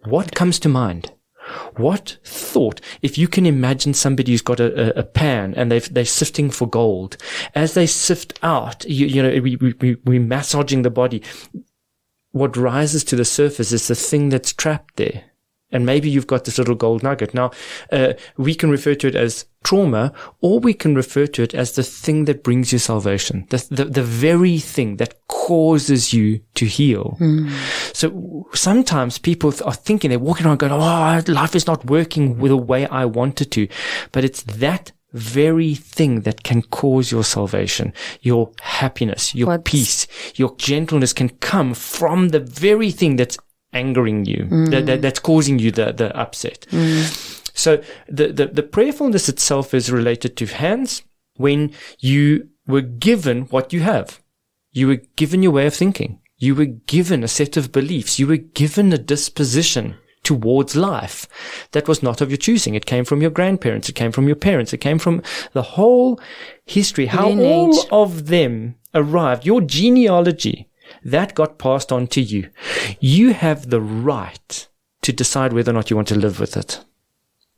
Speaker 2: what comes to mind? What thought? If you can imagine somebody who's got a pan and they're sifting for gold, as they sift out, we're massaging the body. What rises to the surface is the thing that's trapped there. And maybe you've got this little gold nugget. Now, we can refer to it as trauma, or we can refer to it as the thing that brings you salvation. The very thing that causes you to heal. So sometimes people are thinking, they're walking around going, oh, life is not working the way I want it to. But it's that very thing that can cause your salvation, your happiness, your peace, your gentleness can come from the very thing that's angering you, that's causing you the upset. So the prayerfulness itself is related to hands. When you were given what you have, you were given your way of thinking, you were given a set of beliefs, you were given a disposition towards life that was not of your choosing. It came from your grandparents, it came from your parents, it came from the whole history, how all of them arrived, your genealogy, that got passed on to you. You have the right to decide whether or not you want to live with it.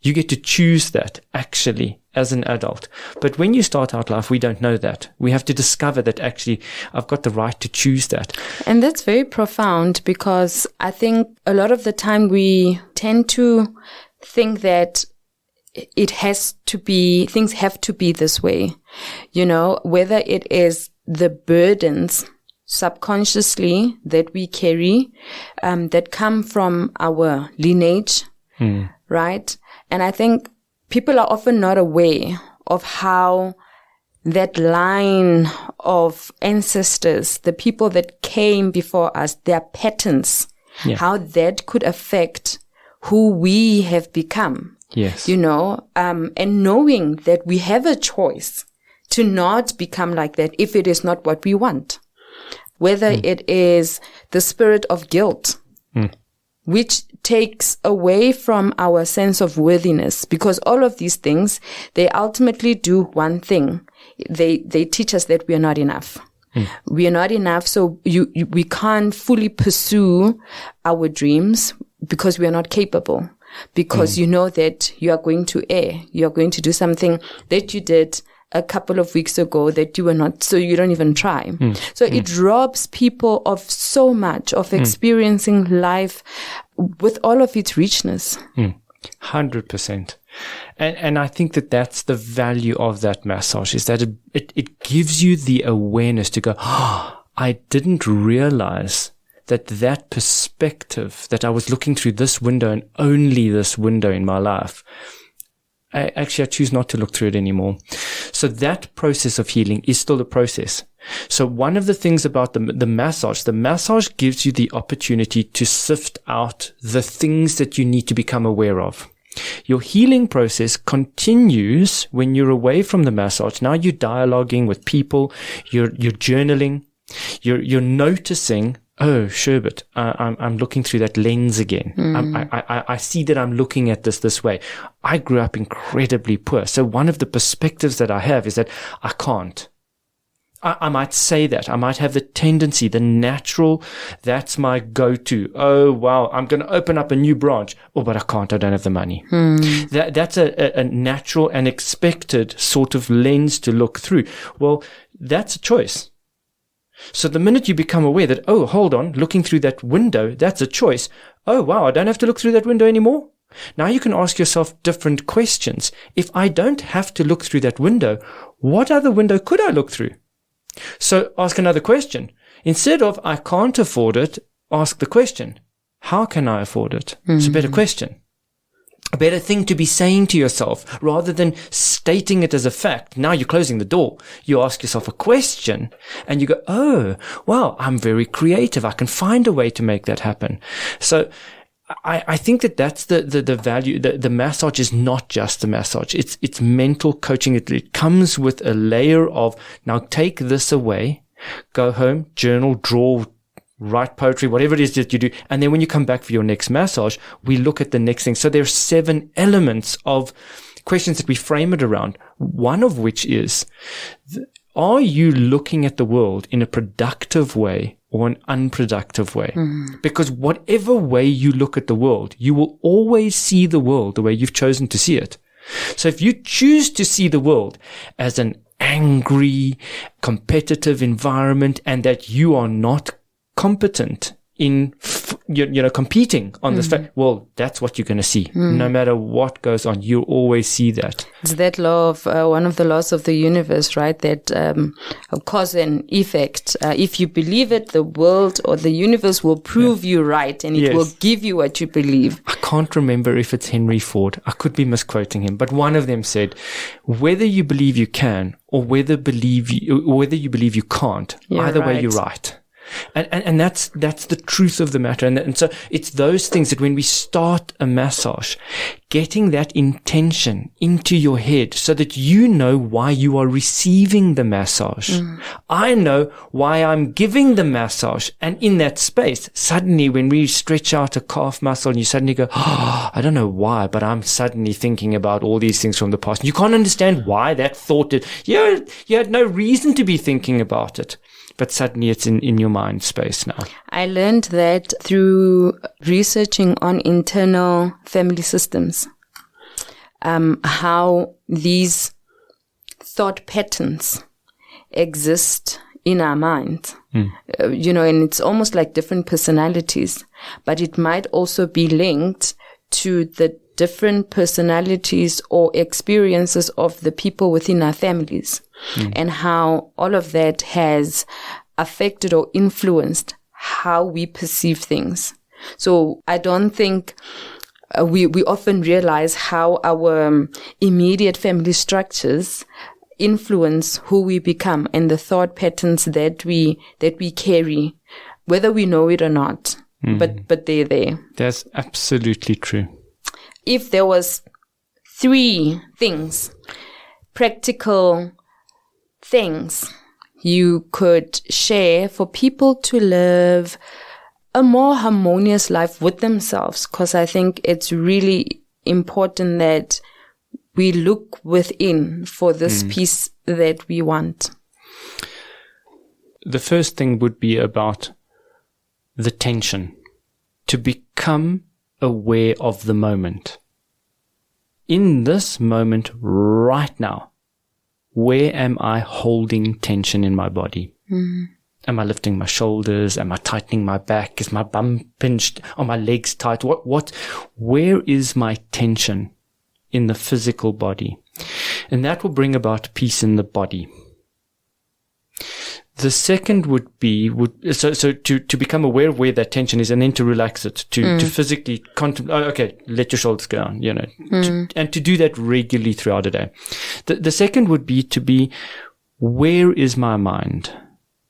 Speaker 2: You get to choose that, actually, as an adult. But when you start out life, we don't know that. We have to discover that, actually, I've got the right to choose that.
Speaker 1: And that's very profound, because I think a lot of the time we tend to think that things have to be this way. You know, whether it is the burdens subconsciously that we carry, that come from our lineage, right? And I think people are often not aware of how that line of ancestors, the people that came before us, their patterns, how that could affect who we have become.
Speaker 2: Yes.
Speaker 1: You know, and knowing that we have a choice to not become like that if it is not what we want. Whether it is the spirit of guilt, which takes away from our sense of worthiness, because all of these things, they ultimately do one thing. They teach us that we are not enough. We are not enough, so we can't fully pursue our dreams because we are not capable. Because you know that you are going to err. You are going to do something that you did a couple of weeks ago that you were not, so you don't even try. So it robs people of so much, of experiencing life with all of its richness.
Speaker 2: 100%. And I think that that's the value of that massage, is that it gives you the awareness to go, I didn't realize that perspective, that I was looking through this window and only this window in my life. I choose not to look through it anymore. So that process of healing is still a process. So one of the things about the massage gives you the opportunity to sift out the things that you need to become aware of. Your healing process continues when you're away from the massage. Now you're dialoguing with people, you're journaling, You're noticing, oh, sherbet, I'm looking through that lens again. I see that I'm looking at this way. I grew up incredibly poor. So one of the perspectives that I have is that I can't. I might say that. I might have the tendency, the natural, that's my go-to. Oh, wow, I'm going to open up a new branch. Oh, but I can't. I don't have the money. That's a natural and expected sort of lens to look through. Well, that's a choice. So the minute you become aware that, oh, hold on, looking through that window, that's a choice. Oh, wow, I don't have to look through that window anymore. Now you can ask yourself different questions. If I don't have to look through that window, what other window could I look through? So ask another question. Instead of, I can't afford it, ask the question, how can I afford it? It's a better question. A better thing to be saying to yourself rather than stating it as a fact. Now you're closing the door. You ask yourself a question and you go, oh, wow, I'm very creative. I can find a way to make that happen. So I think that's the value. The massage is not just a massage. It's mental coaching. It comes with a layer of, now take this away, go home, journal, draw, write poetry, whatever it is that you do. And then when you come back for your next massage, we look at the next thing. So there are 7 elements of questions that we frame it around. One of which is, are you looking at the world in a productive way or an unproductive way? Because whatever way you look at the world, you will always see the world the way you've chosen to see it. So if you choose to see the world as an angry, competitive environment and that you are not competent in, competing on this fact, well, that's what you're going to see. No matter what goes on, you'll always see that.
Speaker 1: It's that law of, one of the laws of the universe, right? That cause and effect. If you believe it, the world or the universe will prove you right, and it will give you what you believe.
Speaker 2: I can't remember if it's Henry Ford. I could be misquoting him, but one of them said, whether you believe you can or whether you believe you can't, either way you're right. And that's the truth of the matter. And so it's those things that when we start a massage, getting that intention into your head so that you know why you are receiving the massage. I know why I'm giving the massage. And in that space, suddenly when we stretch out a calf muscle and you suddenly go, oh, I don't know why, but I'm suddenly thinking about all these things from the past. And you can't understand why that thought you had no reason to be thinking about it. But suddenly it's in your mind space now.
Speaker 1: I learned that through researching on internal family systems, how these thought patterns exist in our mind. And it's almost like different personalities, but it might also be linked to the different personalities or experiences of the people within our families, and how all of that has affected or influenced how we perceive things. So I don't think we often realize how our immediate family structures influence who we become and the thought patterns that we carry, whether we know it or not. But they're there.
Speaker 2: That's absolutely true.
Speaker 1: If there was 3 things, practical things you could share for people to live a more harmonious life with themselves, because I think it's really important that we look within for this peace that we want.
Speaker 2: The first thing would be about the tension, to become aware of the moment. In this moment right now, where am I holding tension in my body? Am I lifting my shoulders? Am I tightening my back? Is my bum pinched? Are my legs tight? Where is my tension in the physical body? And that will bring about peace in the body. The second would be, to become aware of where that tension is and then to relax it, to physically contemplate, okay, let your shoulders go down, and to do that regularly throughout the day. The second would be to be, where is my mind?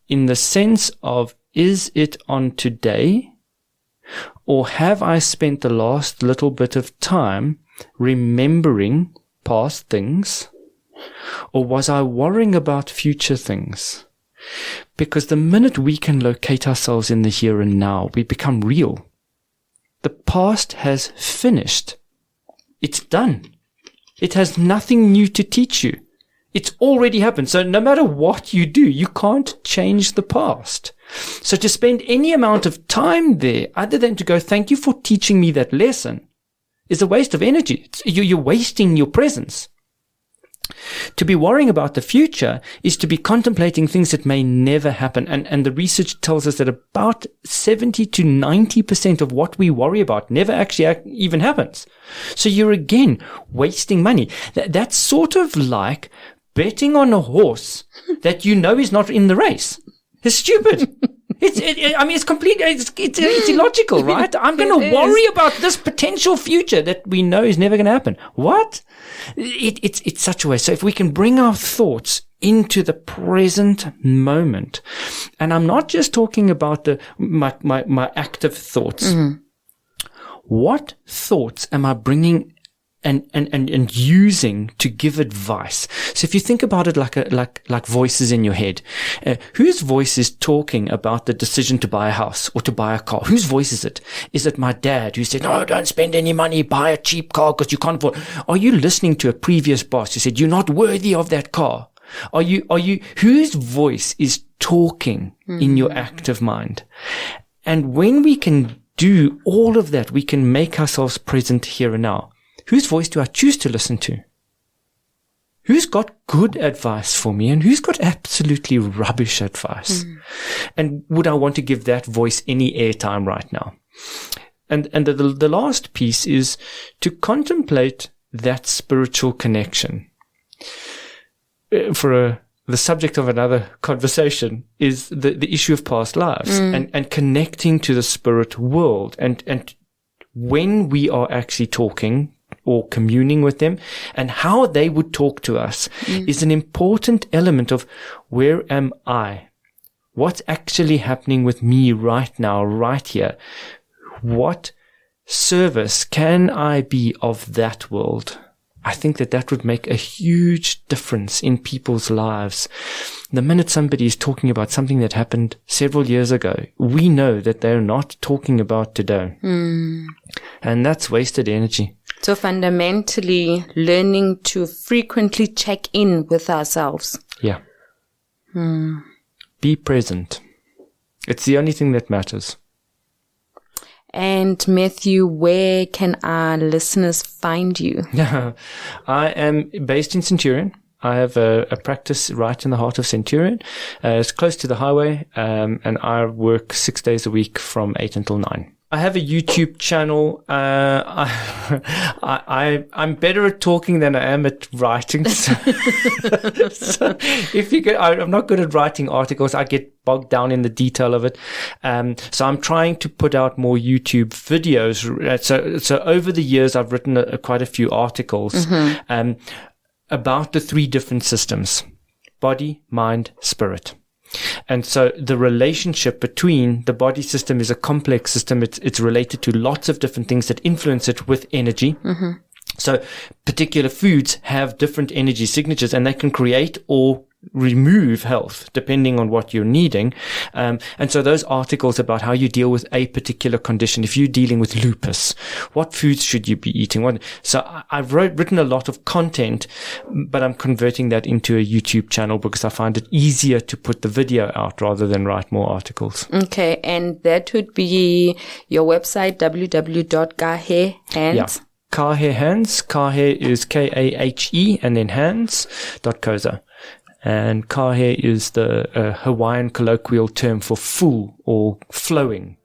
Speaker 2: In the sense of, is it on today? Or have I spent the last little bit of time remembering past things? Or was I worrying about future things? Because the minute we can locate ourselves in the here and now, we become real. The past has finished. It's done. It has nothing new to teach you. It's already happened. So no matter what you do, you can't change the past. So to spend any amount of time there, other than to go, thank you for teaching me that lesson, is a waste of energy. You're wasting your presence. To be worrying about the future is to be contemplating things that may never happen. And the research tells us that about 70 to 90% of what we worry about never actually even happens. So you're again wasting money. That's sort of like betting on a horse that you know is not in the race. It's stupid. It's completely, it's illogical, right? I'm going to worry about this potential future that we know is never going to happen. What? It's such a way. So if we can bring our thoughts into the present moment, and I'm not just talking about my active thoughts. Mm-hmm. What thoughts am I bringing and using to give advice? So if you think about it like voices in your head, whose voice is talking about the decision to buy a house or to buy a car? Whose voice is it? Is it my dad who said, no, don't spend any money, buy a cheap car because you can't afford? Are you listening to a previous boss who said, you're not worthy of that car? Whose voice is talking in your active mind? And when we can do all of that, we can make ourselves present here and now. Whose voice do I choose to listen to? Who's got good advice for me and who's got absolutely rubbish advice? And would I want to give that voice any airtime right now? And the last piece is to contemplate that spiritual connection. The subject of another conversation is the issue of past lives and connecting to the spirit world. And when we are actually talking or communing with them and how they would talk to us is an important element of where am I? What's actually happening with me right now, right here? What service can I be of that world? I think that would make a huge difference in people's lives. The minute somebody is talking about something that happened several years ago, we know that they're not talking about today. And that's wasted energy.
Speaker 1: So fundamentally, learning to frequently check in with ourselves.
Speaker 2: Yeah. Be present. It's the only thing that matters.
Speaker 1: And Matthew, where can our listeners find you?
Speaker 2: I am based in Centurion. I have a practice right in the heart of Centurion. It's close to the highway, and I work 6 days a week from 8 until 9. I have a YouTube channel. I'm better at talking than I am at writing. So I'm not good at writing articles. I get bogged down in the detail of it. So I'm trying to put out more YouTube videos. So over the years, I've written quite a few articles, about the 3 different systems: body, mind, spirit. And so the relationship between the body system is a complex system. It's related to lots of different things that influence it with energy. So particular foods have different energy signatures and they can create or remove health depending on what you're needing. And so those articles about how you deal with a particular condition, if you're dealing with lupus, what foods should you be eating? So I've written a lot of content, but I'm converting that into a YouTube channel because I find it easier to put the video out rather than write more articles.
Speaker 1: Okay. And that would be your website, www.Kahe Hands.
Speaker 2: Yeah. Kahe Hands. Kahe is Kahe and then hands.koza. And kahe is the Hawaiian colloquial term for full or flowing.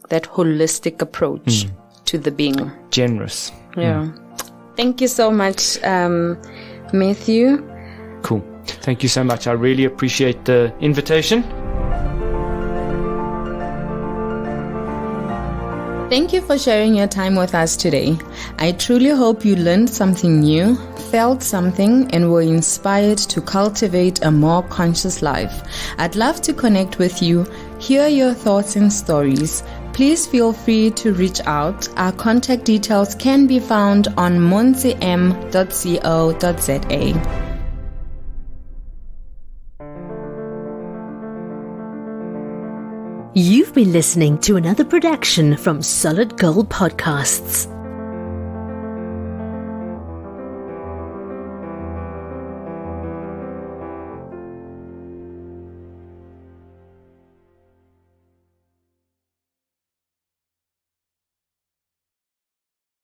Speaker 1: That holistic approach to the being.
Speaker 2: Generous.
Speaker 1: Yeah. Thank you so much, Matthew.
Speaker 2: Cool. Thank you so much. I really appreciate the invitation.
Speaker 1: Thank you for sharing your time with us today. I truly hope you learned something new, felt something, and were inspired to cultivate a more conscious life. I'd love to connect with you, hear your thoughts and stories. Please feel free to reach out. Our contact details can be found on moncem.co.za.
Speaker 3: You've been listening to another production from Solid Gold Podcasts.